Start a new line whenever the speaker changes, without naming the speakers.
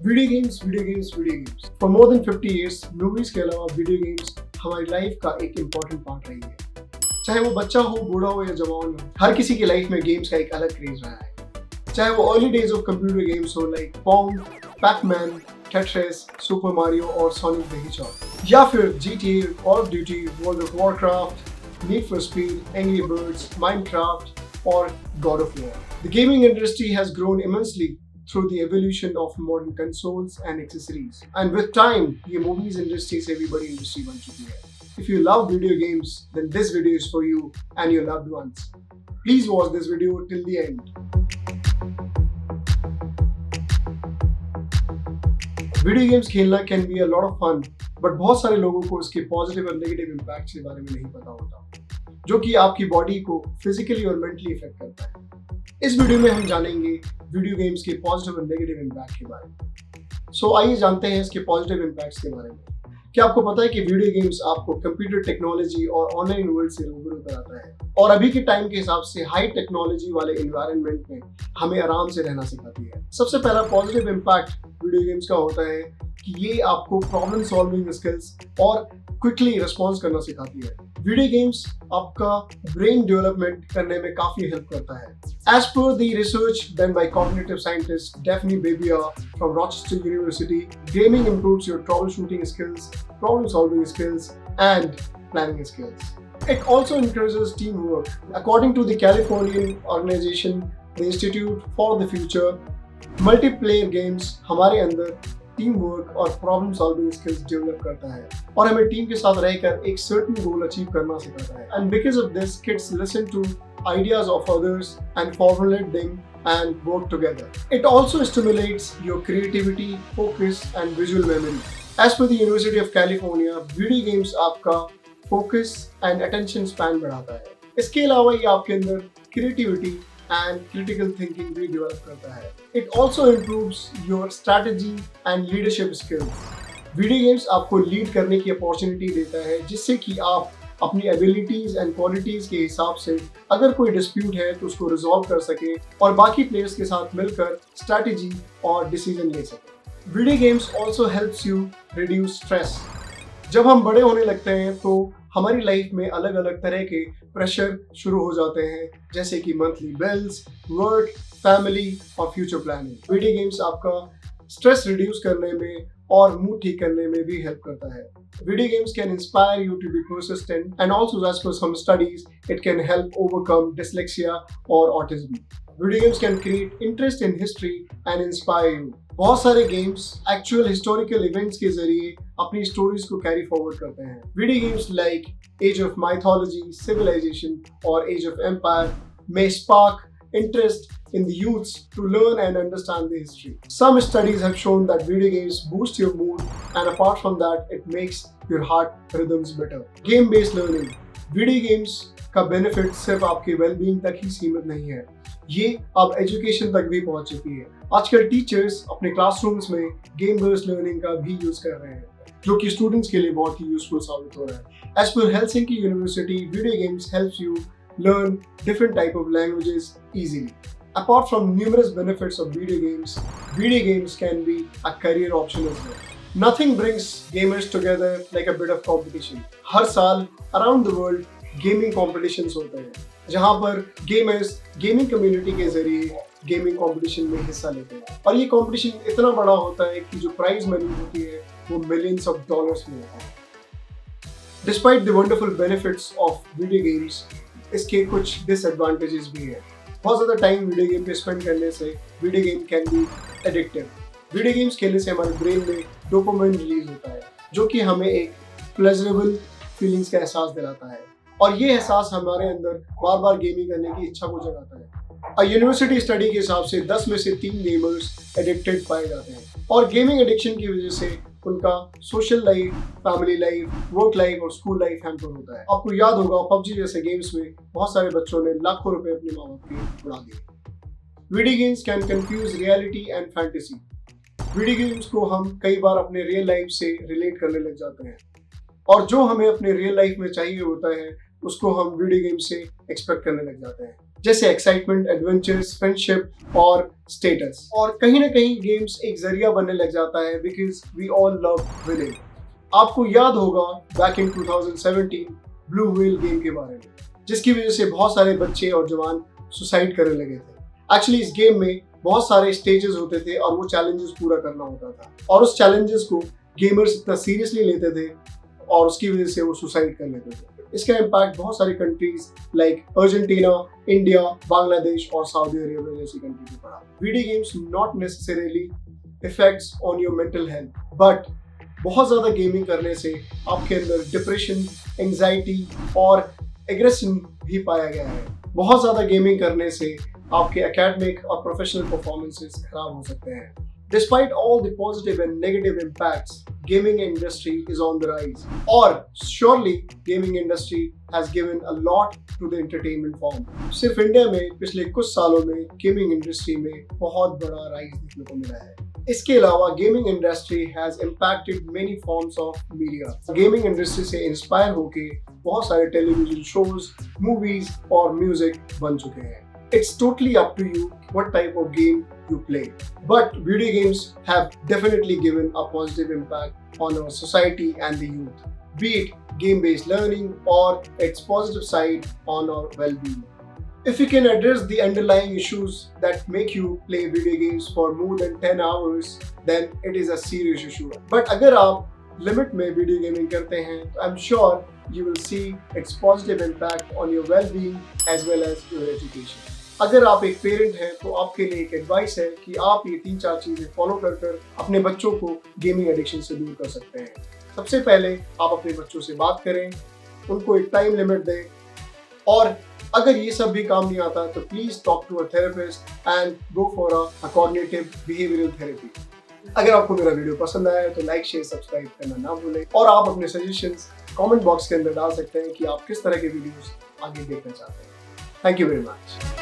Video games for more than 50 years movies के अलावा video games हमारी लाइफ का एक इम्पॉर्टेंट पार्ट रही है। चाहे वो बच्चा हो, बूढ़ा हो या जवान हो, हर किसी की लाइफ में गेम्स का एक अलग क्रेज रहा है। चाहे वो early days of computer games हो like Pong, Pacman, Tetris, Super Mario और सोनिक द हेजहॉग, या फिर GTA, Call of Duty, World of Warcraft, Need for Speed, Angry Birds, Minecraft or God of War. The gaming industry has grown immensely through the evolution of modern consoles and accessories. And with time, ये movies industry से भी बड़ी industry बन चुकी है. If you love video games, then this video is for you and your loved ones. Please watch this video till the end. Video games खेलना can be a lot of fun, but बहुत सारे लोगों को इसके positive और negative impacts के बारे में नहीं पता होता, जो कि आपकी बॉडी को फिजिकली और मेंटली इफेक्ट करता है। इस वीडियो में हम जानेंगे वीडियो गेम्स के पॉजिटिव और नेगेटिव इम्पैक्ट के बारे में। सो आइए जानते हैं इसके पॉजिटिव इम्पैक्ट्स के बारे में। क्या आपको पता है कि वीडियो गेम्स आपको कंप्यूटर टेक्नोलॉजी और ऑनलाइन वर्ल्ड से रूबरू कराता है और अभी के टाइम के हिसाब से हाई टेक्नोलॉजी वाले एनवायरनमेंट में हमें आराम से रहना सिखाती है। सबसे पहला पॉजिटिव इम्पैक्ट वीडियो गेम्स का होता है कि ये आपको प्रॉब्लम सॉल्विंग स्किल्स और क्विकली रिस्पॉन्स करना सिखाती है। वीडियो गेम्स आपका ब्रेन डेवलपमेंट करने में काफी हेल्प करता है। As per the research done by cognitive scientist Daphne Babiya from Rochester University, gaming improves your troubleshooting skills, problem solving skills, and planning skills. It also encourages teamwork. According to the Californian organization, the Institute for the Future, multiplayer games हमारे अंदर team work और problem solving skills develop करता है और हमें team के साथ रहकर एक सर्टेन गोल अचीव करना सिखाता है। And because of this kids listen to ideas of others and formulate them and work together. It also stimulates your creativity, focus and visual memory. As per the University of California, video games आपका focus and attention span बढ़ाता है। इसके अलावा ये आपके अंदर creativity and critical thinking भी develop करता है। It also improves your strategy and leadership skills. Video games आपको lead करने की opportunity देता है जिससे कि आप अपनी एबिलिटीज एंड क्वालिटीज के हिसाब से अगर कोई डिस्प्यूट है तो उसको रिजॉल्व कर सके और बाकी प्लेयर्स के साथ मिलकर स्ट्रैटेजी और डिसीजन ले सके। Video games also helps you reduce stress. जब हम बड़े होने लगते हैं तो हमारी लाइफ में अलग अलग तरह के प्रेशर शुरू हो जाते हैं, जैसे कि मंथली बिल्स, वर्क, फैमिली और फ्यूचर प्लानिंग। वीडियो गेम्स आपका स्ट्रेस रिड्यूस करने में और मूड ठीक करने में भी हेल्प करता है। Video games can inspire you to be persistent and also, as per some studies, it can help overcome dyslexia or autism. Video games can create interest in history and inspire you. बहुत सारे games actual historical events के जरिए अपनी stories को carry forward करते हैं। Video games like Age of Mythology, Civilization और Age of Empire may spark interest in the youths to learn and understand the history. Some studies have shown that video games boost your mood and apart from that it makes your heart rhythms better. Game based learning. Video games का benefit सिर्फ आपके wellbeing तक ही सीमित नहीं है, ये अब education तक भी पहुंच चुकी है। आजकल टीचर्स अपने क्लासरूम्स में गेम बेस्ड लर्निंग का भी यूज कर रहे हैं जो कि स्टूडेंट्स के लिए बहुत ही यूजफुल साबित हो रहा है। As per Helsinki University, video games helps you learn different type of languages easily. Apart from numerous benefits of video games can be a career option as well. Nothing brings gamers together like a bit of competition. हर साल around the world gaming competitions होते हैं, जहाँ पर gamers gaming community के जरिए gaming competition में हिस्सा लेते हैं और ये competition इतना बड़ा होता है कि जो prize money होती है वो millions of dollars में होता है। Despite the wonderful benefits of video games, इसके कुछ डिसएडवांटेजेस भी हैं। बहुत ज़्यादा टाइम वीडियो गेम पे स्पेंड करने से video game can be addictive. Video games खेलने से हमारे ब्रेन में डोपामाइन रिलीज होता है जो कि हमें एक प्लेजरेबल फीलिंग्स का एहसास दिलाता है और ये एहसास हमारे अंदर बार बार गेमिंग करने की इच्छा को जगाता है। यूनिवर्सिटी स्टडी के हिसाब से 10 में से 3 गेमर्स एडिक्टेड पाए जाते हैं और गेमिंग एडिक्शन की वजह से उनका social life, family life, work life और स्कूल लाइफ हैम्पर होता है। आपको याद होगा पबजी जैसे गेम्स में बहुत सारे बच्चों ने लाखों रुपए अपने माँ बाप के उड़ा दिए। Video games can confuse reality and fantasy. Video games को हम कई बार अपने रियल लाइफ से रिलेट करने लग जाते हैं और जो हमें अपने रियल लाइफ में चाहिए होता है उसको हम वीडियो गेम से एक्सपेक्ट करने लग जाते हैं। जैसे एक्साइटमेंट, एडवेंचर्स, फ्रेंडशिप और स्टेटस। और कहीं ना कहीं गेम्स एक जरिया बनने लग जाता है because we all love winning. आपको याद होगा back in 2017 blue whale game के बारे में, जिसकी वजह से बहुत सारे बच्चे और जवान सुसाइड करने लगे थे। एक्चुअली इस गेम में बहुत सारे स्टेजेस होते थे और वो चैलेंजेस पूरा करना होता था, और उस चैलेंजेस को गेमर्स इतना सीरियसली लेते थे और उसकी वजह से वो सुसाइड कर लेते थे। इसका इम्पैक्ट बहुत सारी countries like Argentina, India, Bangladesh और सऊदी अरेबिया जैसी कंट्री पे पड़ा। Video games not necessarily effects on your mental health, but बहुत ज़्यादा गेमिंग करने से आपके अंदर डिप्रेशन, एंजाइटी और एग्रेशन भी पाया गया है। बहुत ज़्यादा गेमिंग करने से आपके एकेडमिक और प्रोफेशनल परफॉर्मेंसेस खराब हो सकते हैं। Despite all the positive and negative impacts, gaming industry is on the rise. Or surely gaming industry has given a lot to the entertainment form. सिर्फ इंडिया में पिछले कुछ सालों में गेमिंग इंडस्ट्री में बहुत बड़ा राइज देखने को मिला है। इसके अलावा gaming industry has impacted many forms of media. Gaming industry से इंस्पायर होके बहुत सारे टेलीविजन शोज, मूवीज और म्यूजिक बन चुके हैं। It's totally up to you what type of game you play. But video games have definitely given a positive impact on our society and the youth, be it game-based learning or its positive side on our well-being. If you can address the underlying issues that make you play video games for more than 10 hours, then it is a serious issue. But अगर आप limit में video gaming करते हैं तो I'm sure you will see its positive impact on your well-being as well as your education. अगर आप एक parent हैं तो आपके लिए एक एडवाइस है कि आप ये 3-4 चीजें फॉलो कर अपने बच्चों को गेमिंग एडिक्शन से दूर कर सकते हैं। सबसे पहले आप अपने बच्चों से बात करें, उनको एक टाइम लिमिट दें, और अगर ये सब भी काम नहीं आता तो please talk to a therapist and go for a cognitive behavioural therapy. अगर आपको मेरा वीडियो पसंद आया तो लाइक, शेयर, सब्सक्राइब करना ना भूलें, और आप अपने सजेशंस कमेंट बॉक्स के अंदर डाल सकते हैं कि आप किस तरह के वीडियोस आगे देखना चाहते हैं। Thank you very much.